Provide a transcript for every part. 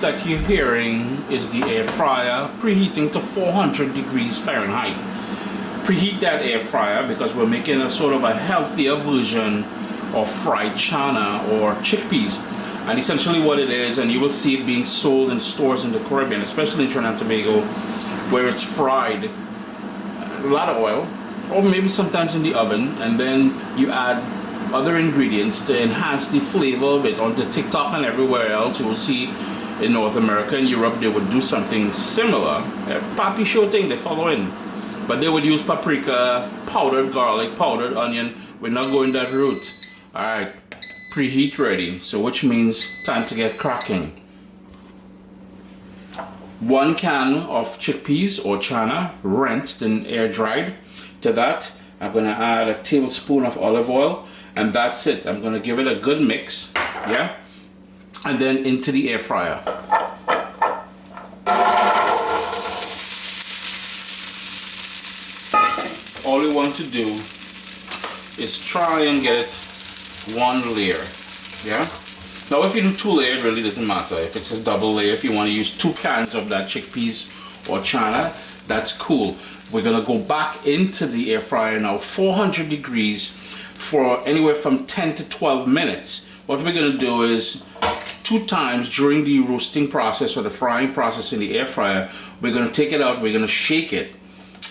that you're hearing is the air fryer preheating to 400 degrees Fahrenheit. Preheat that air fryer because we're making a sort of a healthier version of fried chana or chickpeas. And essentially what it is, and you will see it being sold in stores in the Caribbean, especially in Trinidad and Tobago, where it's fried, a lot of oil, or maybe sometimes in the oven, and then you add other ingredients to enhance the flavor of it. On the TikTok and everywhere else, you will see in North America and Europe, they would do something similar. Papi show thing, they follow in. But they would use paprika, powdered garlic, powdered onion. We're not going that route. Alright, preheat ready. So which means time to get cracking. 1 can of chickpeas or chana, rinsed and air dried. To that, I'm going to add a tablespoon of olive oil. And that's it. I'm going to give it a good mix. Yeah? And then into the air fryer. All you want to do is try and get one layer. Yeah? Now if you do 2 layers, it really doesn't matter. If it's a double layer, if you want to use 2 cans of that chickpeas or chana, that's cool. We're gonna go back into the air fryer now, 400 degrees for anywhere from 10 to 12 minutes. What we're gonna do is 2 times during the roasting process or the frying process in the air fryer, we're gonna take it out, we're gonna shake it,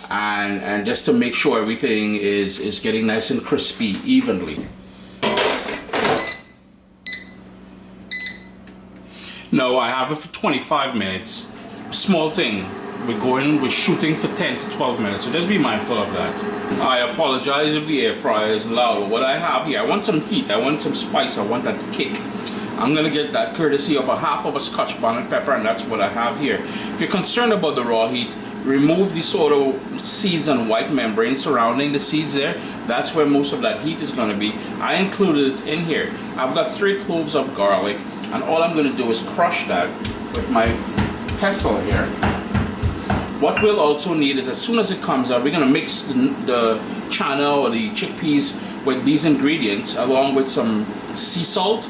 and just to make sure everything is getting nice and crispy evenly. No, I have it for 25 minutes. Small thing. We're shooting for 10 to 12 minutes, so just be mindful of that. I apologize if the air fryer is loud. What I have here, I want some heat, I want some spice, I want that kick. I'm gonna get that courtesy of a half of a Scotch bonnet pepper, and that's what I have here. If you're concerned about the raw heat, remove the sort of seeds and white membrane surrounding the seeds there. That's where most of that heat is gonna be. I included it in here. I've got 3 cloves of garlic, and all I'm gonna do is crush that with my pestle here. What we'll also need is, as soon as it comes out, we're gonna mix the chana or the chickpeas with these ingredients, along with some sea salt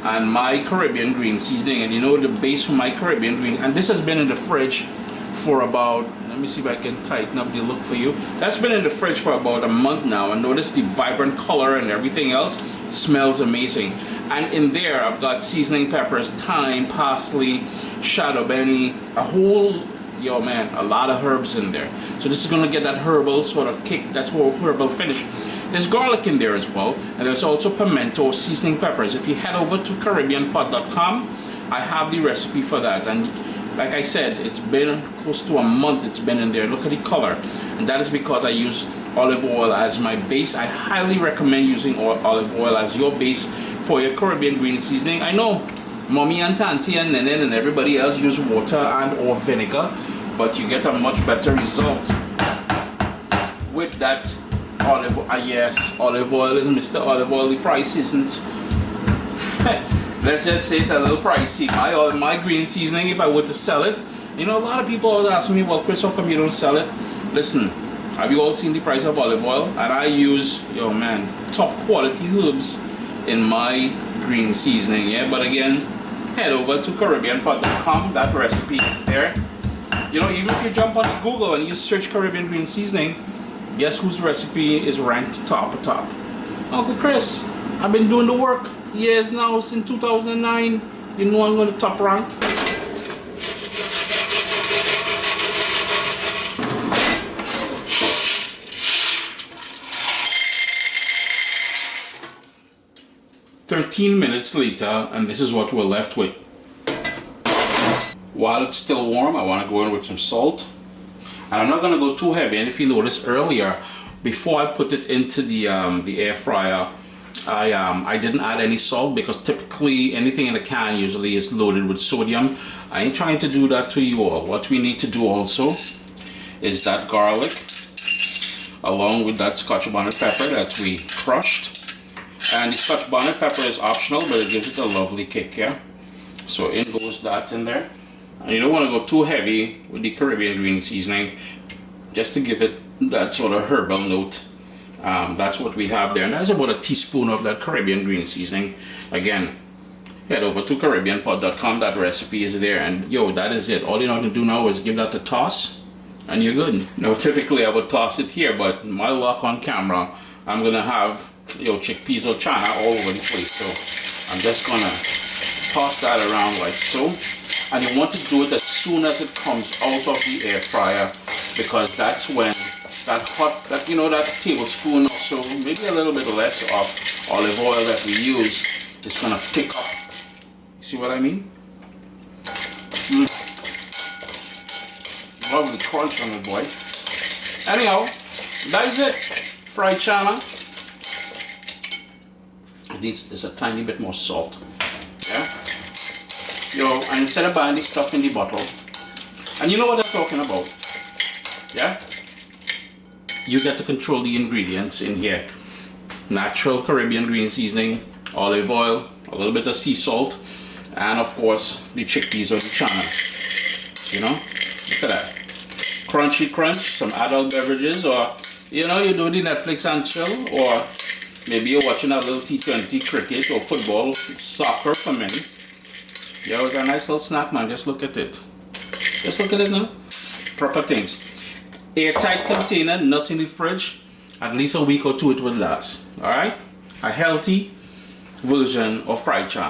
and my Caribbean green seasoning. And you know the base for my Caribbean green, and this has been in the fridge for about, let me see if I can tighten up the look for you. That's been in the fridge for about a month now, and notice the vibrant color and everything else. It smells amazing. And in there I've got seasoning peppers, thyme, parsley, shadow benny, a whole, yo man, a lot of herbs in there. So this is gonna get that herbal sort of kick, that whole herbal finish. There's garlic in there as well, and there's also pimento seasoning peppers. If you head over to CaribbeanPot.com, I have the recipe for that. And like I said, it's been close to a month it's been in there. Look at the color. And that is because I use olive oil as my base. I highly recommend using olive oil as your base for your Caribbean green seasoning. I know Mommy and Tanti and Nene and everybody else use water and or vinegar, but you get a much better result with that olive oil. Yes, olive oil is Mr. Olive Oil. The price isn't let's just say it's a little pricey. My green seasoning, if I were to sell it, you know, a lot of people always ask me, well, Chris, how come you don't sell it? Listen, have you all seen the price of olive oil? And I use, yo man, top quality herbs in my green seasoning, yeah? But again, head over to CaribbeanPot.com, that recipe is there. You know, even if you jump on Google and you search Caribbean green seasoning, guess whose recipe is ranked top? Uncle Chris, I've been doing the work years now, since 2009. You know I'm going to top rank. "13 minutes later, and this is what we're left with. While it's still warm, I want to go in with some salt. And I'm not going to go too heavy. And if you noticed earlier, before I put it into the air fryer, I didn't add any salt, because typically anything in a can usually is loaded with sodium. I ain't trying to do that to you all. What we need to do also is that garlic, along with that Scotch bonnet pepper that we crushed. And the Scotch bonnet pepper is optional, but it gives it a lovely kick, yeah? So in goes that in there. And you don't want to go too heavy with the Caribbean green seasoning, just to give it that sort of herbal note. That's what we have there. And that's about a teaspoon of that Caribbean green seasoning. Again, head over to CaribbeanPod.com. That recipe is there, and yo, that is it. All you have to do now is give that a toss, and you're good. Now, typically I would toss it here, but my luck on camera, I'm gonna have chickpeas or channa all over the place. So I'm just gonna toss that around like so. And you want to do it as soon as it comes out of the air fryer, because that's when that tablespoon or so, maybe a little bit less of olive oil that we use is gonna pick up. See what I mean? Lovely crunch on it, boy. Anyhow, that is it. Fried channa. It needs just a tiny bit more salt. Yeah? And instead of buying this stuff in the bottle, and you know what I'm talking about. Yeah? You get to control the ingredients in here. Natural Caribbean green seasoning, olive oil, a little bit of sea salt, and of course the chickpeas or the channa. Look at that. Crunchy crunch, some adult beverages, or you do the Netflix and chill, or maybe you're watching a little T20 cricket or football, soccer for many. Yeah, it was a nice little snack, man. Just look at it. Just look at it now. Proper things. Airtight container, not in the fridge. At least a week or two it will last. Alright? A healthy version of fried channa.